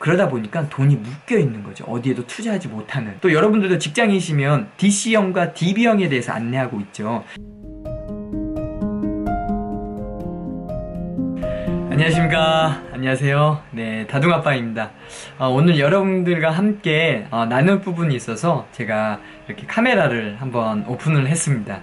그러다 보니까 돈이 묶여 있는 거죠. 어디에도 투자하지 못하는. 또 여러분들도 직장이시면 DC형과 DB형에 대해서 안내하고 있죠. 안녕하십니까. 안녕하세요. 네, 다둥아빠입니다. 오늘 여러분들과 함께 나눌 부분이 있어서 제가 이렇게 카메라를 한번 오픈을 했습니다.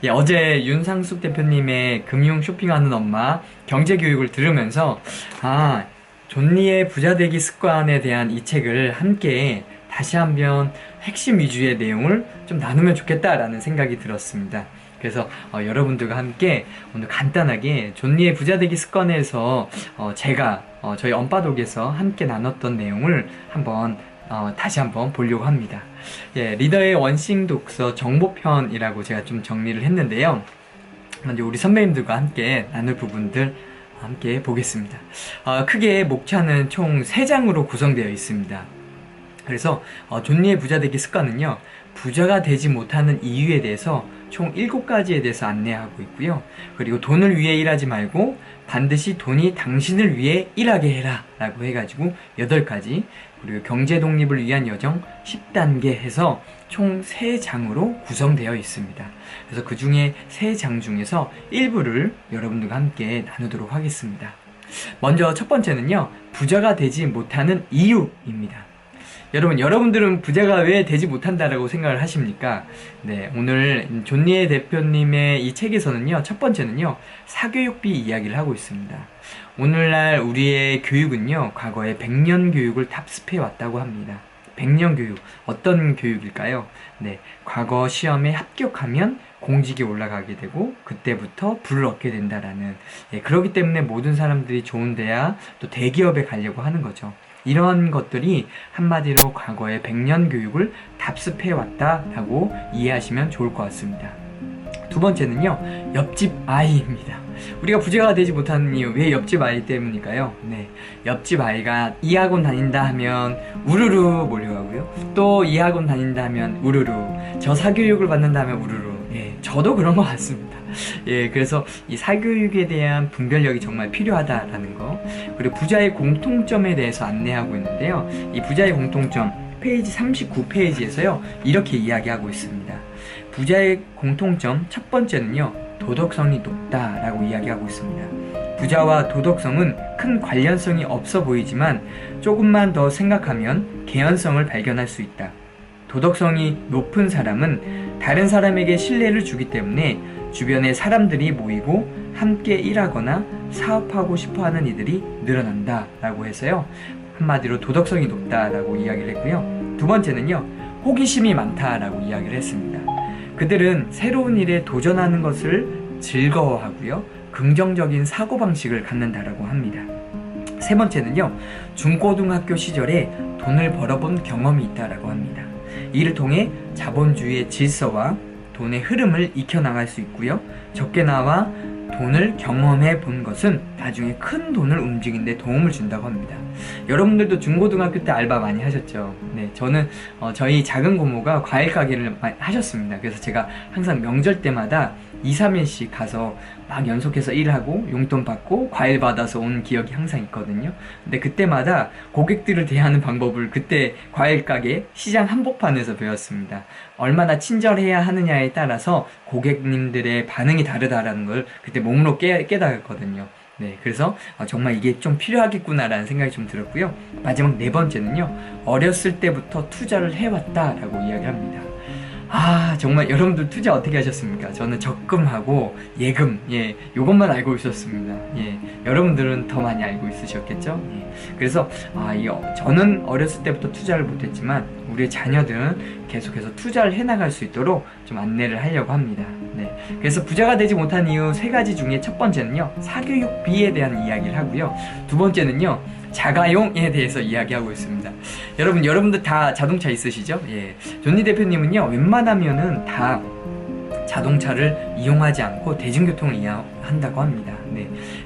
예, 어제 윤상숙 대표님의 금융 쇼핑하는 엄마 경제교육을 들으면서 존니의 부자되기 습관에 대한 이 책을 함께 다시 한번 핵심 위주의 내용을 좀 나누면 좋겠다라는 생각이 들었습니다. 그래서 여러분들과 함께 오늘 간단하게 존니의 부자되기 습관에서 제가 저희 엄빠독에서 함께 나눴던 내용을 한번 다시 한번 보려고 합니다. 예, 리더의 원싱 독서 정보편이라고 제가 좀 정리를 했는데요. 먼저 우리 선배님들과 함께 나눌 부분들 함께 보겠습니다. 크게 목차는 총 3장으로 구성되어 있습니다. 그래서 존니의 부자되기 습관은요, 부자가 되지 못하는 이유에 대해서 총 7가지에 대해서 안내하고 있고요. 그리고 돈을 위해 일하지 말고 반드시 돈이 당신을 위해 일하게 해라 라고 해가지고 8가지, 그리고 경제 독립을 위한 여정 10단계 해서 총 3장으로 구성되어 있습니다. 그래서 그 중에 3장 중에서 일부를 여러분들과 함께 나누도록 하겠습니다. 먼저 첫 번째는요, 부자가 되지 못하는 이유입니다. 여러분들은 부자가 왜 되지 못한다라고 생각을 하십니까? 네, 오늘 존니의 대표님의 이 책에서는요, 첫 번째는요, 사교육비 이야기를 하고 있습니다. 오늘날 우리의 교육은요, 과거에 100년 교육을 답습해 왔다고 합니다. 100년 교육, 어떤 교육일까요? 네, 과거 시험에 합격하면 공직에 올라가게 되고 그때부터 부를 얻게 된다라는, 그렇기 때문에 모든 사람들이 좋은 대학 또 대기업에 가려고 하는 거죠. 이런 것들이 한마디로 과거의 100년 교육을 답습해 왔다라고 이해하시면 좋을 것 같습니다. 두 번째는요, 옆집 아이입니다. 우리가 부자가 되지 못하는 이유, 왜 옆집 아이 때문일까요? 네, 옆집 아이가 이 학원 다닌다 하면 우르르 몰려가고요, 또 이 학원 다닌다 하면 우르르, 저 사교육을 받는다 하면 우르르. 예, 저도 그런 것 같습니다. 예, 그래서 이 사교육에 대한 분별력이 정말 필요하다라는 거, 그리고 부자의 공통점에 대해서 안내하고 있는데요, 이 부자의 공통점 페이지 39페이지에서요 이렇게 이야기하고 있습니다. 부자의 공통점 첫 번째는요, 도덕성이 높다라고 이야기하고 있습니다. 부자와 도덕성은 큰 관련성이 없어 보이지만 조금만 더 생각하면 개연성을 발견할 수 있다. 도덕성이 높은 사람은 다른 사람에게 신뢰를 주기 때문에 주변에 사람들이 모이고 함께 일하거나 사업하고 싶어하는 이들이 늘어난다 라고 해서요, 한마디로 도덕성이 높다라고 이야기를 했고요. 두 번째는요, 호기심이 많다라고 이야기를 했습니다. 그들은 새로운 일에 도전하는 것을 즐거워하고요, 긍정적인 사고방식을 갖는다라고 합니다. 세 번째는요, 중고등학교 시절에 돈을 벌어본 경험이 있다라고 합니다. 이를 통해 자본주의의 질서와 돈의 흐름을 익혀나갈 수 있고요, 적게 나와 돈을 경험해 본 것은 나중에 큰 돈을 움직이는 데 도움을 준다고 합니다. 여러분들도 중고등학교 때 알바 많이 하셨죠? 네, 저는 저희 작은 고모가 과일 가게를 하셨습니다. 그래서 제가 항상 명절 때마다 2, 3일씩 가서 막 연속해서 일하고 용돈 받고 과일 받아서 온 기억이 항상 있거든요. 근데 그때마다 고객들을 대하는 방법을 그때 과일 가게 시장 한복판에서 배웠습니다. 얼마나 친절해야 하느냐에 따라서 고객님들의 반응이 다르다라는 걸 그때 몸으로 깨달았거든요. 네, 그래서 정말 이게 좀 필요하겠구나라는 생각이 좀 들었고요. 마지막 4번째는요, 어렸을 때부터 투자를 해왔다라고 이야기합니다. 정말 여러분들 투자 어떻게 하셨습니까? 저는 적금하고 예금, 요것만 알고 있었습니다. 여러분들은 더 많이 알고 있으셨겠죠? 그래서 저는 어렸을 때부터 투자를 못했지만 우리의 자녀들은 계속해서 투자를 해나갈 수 있도록 좀 안내를 하려고 합니다. 그래서 부자가 되지 못한 이유 3가지 중에 첫 번째는요, 사교육비에 대한 이야기를 하고요, 두 번째는요, 자가용에 대해서 이야기하고 있습니다. 여러분들 다 자동차 있으시죠? 존니 대표님은요, 웬만하면은 다 자동차를 이용하지 않고 대중교통을 이용한다고 합니다.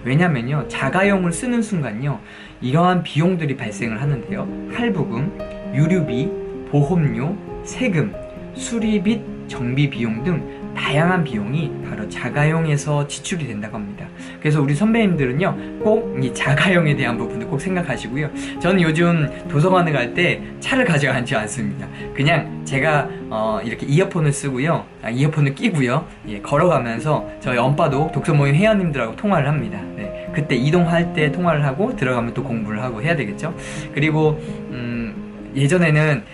왜냐면요, 자가용을 쓰는 순간요, 이러한 비용들이 발생을 하는데요, 할부금, 유류비, 보험료, 세금, 수리 및 정비 비용 등 다양한 비용이 바로 자가용에서 지출이 된다고 합니다. 그래서 우리 선배님들은요, 꼭 이 자가용에 대한 부분도 꼭 생각하시고요. 저는 요즘 도서관에 갈 때 차를 가져가지 않습니다. 그냥 제가 이렇게 이어폰을 쓰고요, 이어폰을 끼고요, 예, 걸어가면서 저희 언바독 독서모임 회원님들하고 통화를 합니다. 네, 그때 이동할 때 통화를 하고 들어가면 또 공부를 하고 해야 되겠죠. 그리고 예전에는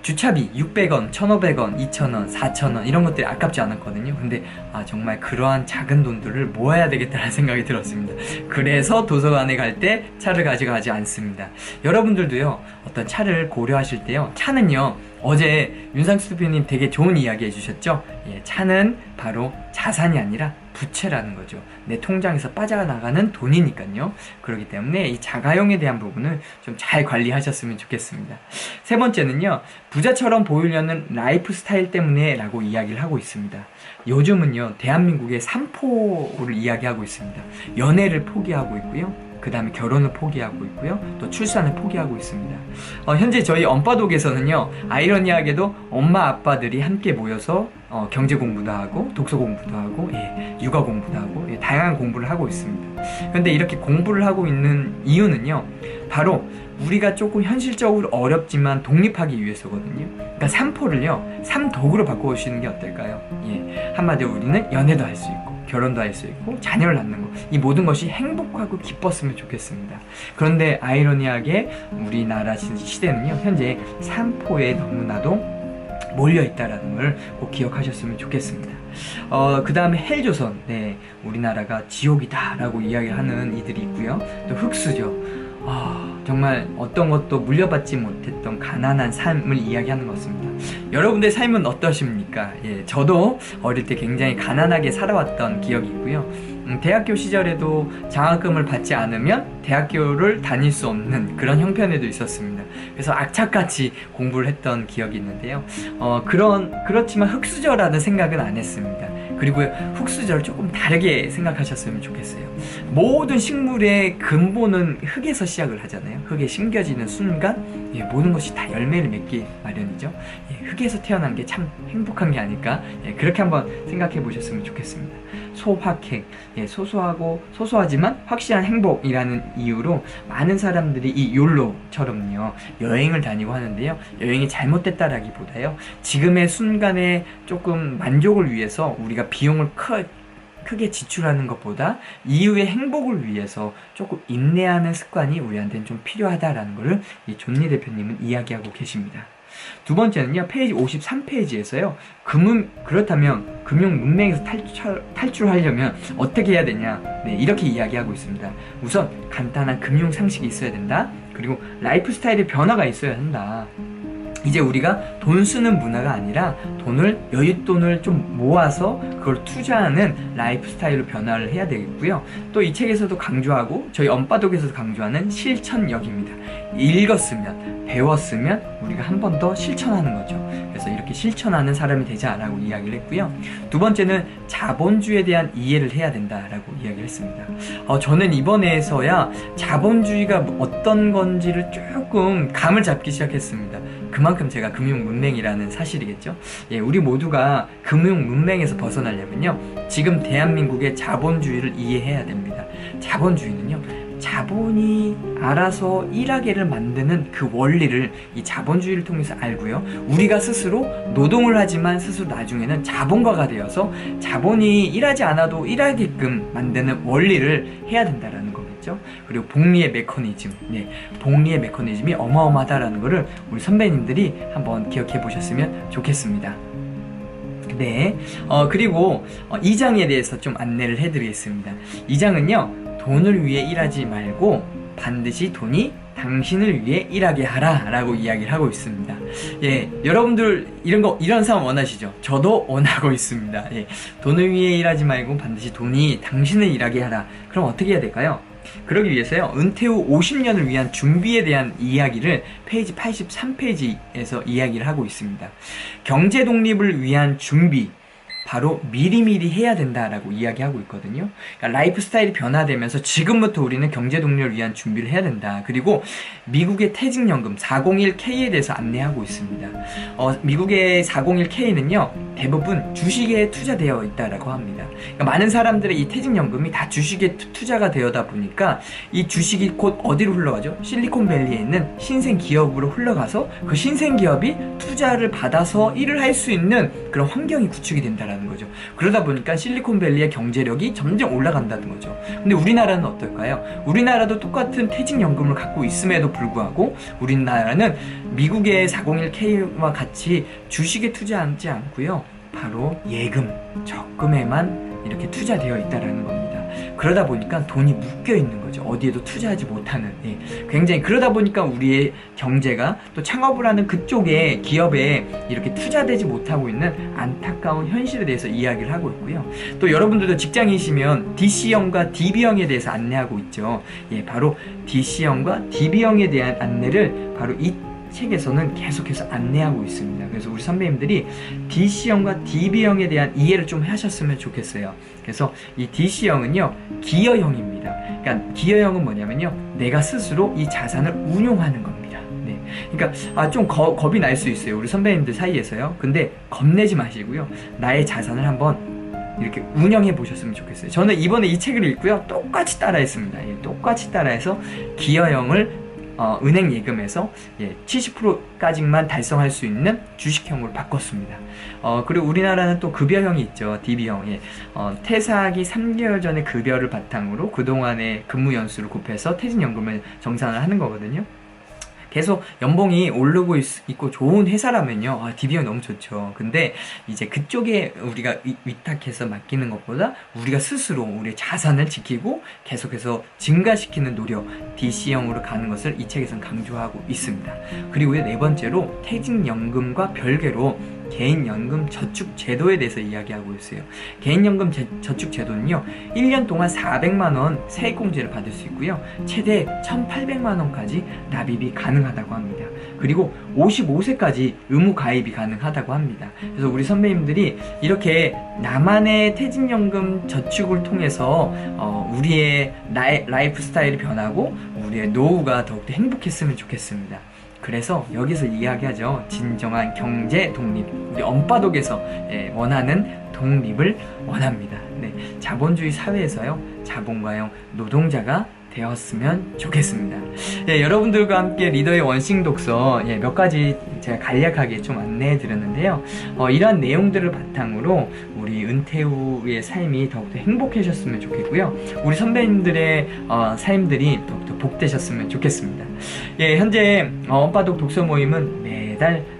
주차비 600원, 1,500원, 2,000원, 4,000원 이런 것들이 아깝지 않았거든요. 근데 정말 그러한 작은 돈들을 모아야 되겠다는 생각이 들었습니다. 그래서 도서관에 갈 때 차를 가져가지 않습니다. 여러분들도요, 어떤 차를 고려하실 때요, 차는요, 어제 윤상수 대표님 되게 좋은 이야기 해주셨죠? 예, 차는 바로 자산이 아니라 부채라는 거죠. 내 통장에서 빠져나가는 돈이니까요. 그렇기 때문에 이 자가용에 대한 부분을 좀 잘 관리하셨으면 좋겠습니다. 세 번째는요, 부자처럼 보이려는 라이프 스타일 때문에 라고 이야기를 하고 있습니다. 요즘은요, 대한민국의 3포를 이야기하고 있습니다. 연애를 포기하고 있고요, 그 다음에 결혼을 포기하고 있고요, 또 출산을 포기하고 있습니다. 현재 저희 언바독에서는요, 아이러니하게도 엄마 아빠들이 함께 모여서 경제 공부도 하고 독서 공부도 하고, 예, 육아 공부도 하고, 예, 다양한 공부를 하고 있습니다. 그런데 이렇게 공부를 하고 있는 이유는요, 바로 우리가 조금 현실적으로 어렵지만 독립하기 위해서거든요. 그러니까 3포를요 3독으로 바꿔보시는 게 어떨까요? 예, 한마디로 우리는 연애도 할 수 있고 결혼도 할 수 있고 자녀를 낳는 거, 이 모든 것이 행복하고 기뻤으면 좋겠습니다. 그런데 아이러니하게 우리나라 시대는요, 현재 3포에 너무나도 몰려있다라는 걸 꼭 기억하셨으면 좋겠습니다. 그 다음에 헬조선, 네, 우리나라가 지옥이다 라고 이야기하는 이들이 있고요, 또 흑수저, 정말 어떤 것도 물려받지 못했던 가난한 삶을 이야기하는 것 같습니다. 여러분들의 삶은 어떠십니까? 예, 저도 어릴 때 굉장히 가난하게 살아왔던 기억이 있고요. 대학교 시절에도 장학금을 받지 않으면 대학교를 다닐 수 없는 그런 형편에도 있었습니다. 그래서 악착같이 공부를 했던 기억이 있는데요. 그렇지만 흑수저라는 생각은 안 했습니다. 그리고 흑수저를 조금 다르게 생각하셨으면 좋겠어요. 모든 식물의 근본은 흙에서 시작을 하잖아요. 흙에 심겨지는 순간, 예, 모든 것이 다 열매를 맺기 마련이죠. 예, 흙에서 태어난 게 참 행복한 게 아닐까, 예, 그렇게 한번 생각해 보셨으면 좋겠습니다. 소확행, 예, 소소하지만 확실한 행복이라는 이유로 많은 사람들이 이 욜로처럼요 여행을 다니고 하는데요, 여행이 잘못됐다라기보다요, 지금의 순간에 조금 만족을 위해서 우리가 비용을 크게 지출하는 것보다 이후의 행복을 위해서 조금 인내하는 습관이 우리한테는 좀 필요하다라는 것을 이 존리 대표님은 이야기하고 계십니다. 두 번째는요, 페이지 53페이지에서요, 그렇다면 금융 문맹에서 탈출하려면 어떻게 해야 되냐, 네, 이렇게 이야기하고 있습니다. 우선 간단한 금융 상식이 있어야 된다. 그리고 라이프 스타일의 변화가 있어야 한다. 이제 우리가 돈 쓰는 문화가 아니라 여윳돈을 좀 모아서 그걸 투자하는 라이프 스타일로 변화를 해야 되겠고요. 또 이 책에서도 강조하고 저희 언바독에서도 강조하는 실천력입니다. 읽었으면, 배웠으면 우리가 한 번 더 실천하는 거죠. 그래서 이렇게 실천하는 사람이 되자라고 이야기를 했고요. 두 번째는 자본주의에 대한 이해를 해야 된다라고 이야기를 했습니다. 저는 이번에서야 자본주의가 어떤 건지를 조금 감을 잡기 시작했습니다. 그만큼 제가 금융 문맹이라는 사실이겠죠. 예, 우리 모두가 금융 문맹에서 벗어나려면요, 지금 대한민국의 자본주의를 이해해야 됩니다. 자본주의는요, 자본이 알아서 일하게를 만드는 그 원리를 이 자본주의를 통해서 알고요, 우리가 스스로 노동을 하지만 스스로 나중에는 자본가가 되어서 자본이 일하지 않아도 일하게끔 만드는 원리를 해야 된다라는 거겠죠. 그리고 복리의 메커니즘, 네, 복리의 메커니즘이 어마어마하다라는 거를 우리 선배님들이 한번 기억해 보셨으면 좋겠습니다. 네, 그리고 2장에 대해서 좀 안내를 해드리겠습니다. 2장은요, 돈을 위해 일하지 말고 반드시 돈이 당신을 위해 일하게 하라 라고 이야기를 하고 있습니다. 예, 여러분들 이런 상황 원하시죠? 저도 원하고 있습니다. 예, 돈을 위해 일하지 말고 반드시 돈이 당신을 일하게 하라. 그럼 어떻게 해야 될까요? 그러기 위해서요, 은퇴 후 50년을 위한 준비에 대한 이야기를 페이지 83페이지에서 이야기를 하고 있습니다. 경제 독립을 위한 준비, 바로 미리미리 해야 된다라고 이야기하고 있거든요. 그러니까 라이프 스타일이 변화되면서 지금부터 우리는 경제 독립을 위한 준비를 해야 된다. 그리고 미국의 퇴직연금 401k에 대해서 안내하고 있습니다. 미국의 401k는요 대부분 주식에 투자되어 있다라고 합니다. 그러니까 많은 사람들의 이 퇴직연금이 다 주식에 투자가 되어다 보니까 이 주식이 곧 어디로 흘러가죠? 실리콘밸리에 있는 신생 기업으로 흘러가서 그 신생 기업이 투자를 받아서 일을 할 수 있는 그런 환경이 구축이 된다라는 거죠. 그러다 보니까 실리콘밸리의 경제력이 점점 올라간다는 거죠. 근데 우리나라는 어떨까요? 우리나라도 똑같은 퇴직연금을 갖고 있음에도 불구하고 우리나라는 미국의 401k와 같이 주식에 투자하지 않고요. 바로 예금, 적금에만 이렇게 투자되어 있다라는 겁니다. 그러다 보니까 돈이 묶여 있는 거죠. 어디에도 투자하지 못하는. 굉장히 그러다 보니까 우리의 경제가 또 창업을 하는 그쪽에 기업에 이렇게 투자되지 못하고 있는 안타까운 현실에 대해서 이야기를 하고 있고요. 또 여러분들도 직장이시면 DC형과 DB형에 대해서 안내하고 있죠. 바로 DC형과 DB형에 대한 안내를 바로 이 책에서는 계속해서 안내하고 있습니다. 그래서 우리 선배님들이 DC형과 DB형에 대한 이해를 좀 하셨으면 좋겠어요. 그래서 이 DC형은요 기여형입니다. 그러니까 기여형은 뭐냐면요 내가 스스로 이 자산을 운용하는 겁니다. 그러니까 좀 겁이 날 수 있어요. 우리 선배님들 사이에서요. 근데 겁내지 마시고요. 나의 자산을 한번 이렇게 운영해 보셨으면 좋겠어요. 저는 이번에 이 책을 읽고요 똑같이 따라했습니다. 똑같이 따라해서 기여형을 은행 예금에서 70%까지만 달성할 수 있는 주식형으로 바꿨습니다. 그리고 우리나라는 또 급여형이 있죠. DB형. 퇴사하기 3개월 전에 급여를 바탕으로 그동안의 근무 연수를 곱해서 퇴직연금을 정산을 하는 거거든요. 계속 연봉이 오르고 있고 좋은 회사라면요 DB형 너무 좋죠. 근데 이제 그쪽에 우리가 위탁해서 맡기는 것보다 우리가 스스로 우리의 자산을 지키고 계속해서 증가시키는 노력 DC형으로 가는 것을 이 책에서는 강조하고 있습니다. 그리고 네 번째로 퇴직연금과 별개로 개인연금 저축제도에 대해서 이야기하고 있어요. 개인연금 저축제도는요 1년 동안 400만원 세액공제를 받을 수 있고요 최대 1800만원까지 납입이 가능하다고 합니다. 그리고 55세까지 의무 가입이 가능하다고 합니다. 그래서 우리 선배님들이 이렇게 나만의 퇴직연금 저축을 통해서 우리의 라이프 스타일이 변하고 우리의 노후가 더욱더 행복했으면 좋겠습니다. 그래서 여기서 이야기하죠. 진정한 경제 독립. 우리 엄바독에서 원하는 독립을 원합니다. 자본주의 사회에서요. 자본가형 노동자가 되었으면 좋겠습니다. 여러분들과 함께 리더의 원싱 독서 몇 가지 제가 간략하게 좀 안내해 드렸는데요. 이러한 내용들을 바탕으로 우리 은퇴 후의 삶이 더욱더 행복해졌으면 좋겠고요. 우리 선배님들의 삶들이 더욱더 복되셨으면 좋겠습니다. 현재 엄바독 독서 모임은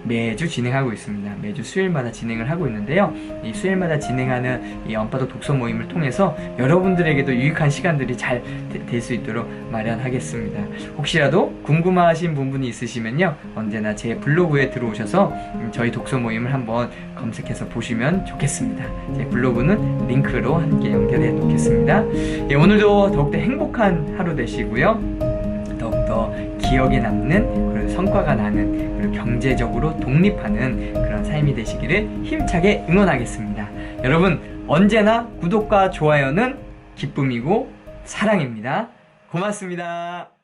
매주 진행하고 있습니다. 매주 수요일마다 진행을 하고 있는데요. 이 수요일마다 진행하는 이 엄바독 독서 모임을 통해서 여러분들에게도 유익한 시간들이 잘 될 수 있도록 마련하겠습니다. 혹시라도 궁금하신 부분이 있으시면요. 언제나 제 블로그에 들어오셔서 저희 독서 모임을 한번 검색해서 보시면 좋겠습니다. 제 블로그는 링크로 함께 연결해 놓겠습니다. 오늘도 더욱더 행복한 하루 되시고요. 더욱더 기억에 남는 그리고 성과가 나는 그리고 경제적으로 독립하는 그런 삶이 되시기를 힘차게 응원하겠습니다. 여러분 언제나 구독과 좋아요는 기쁨이고 사랑입니다. 고맙습니다.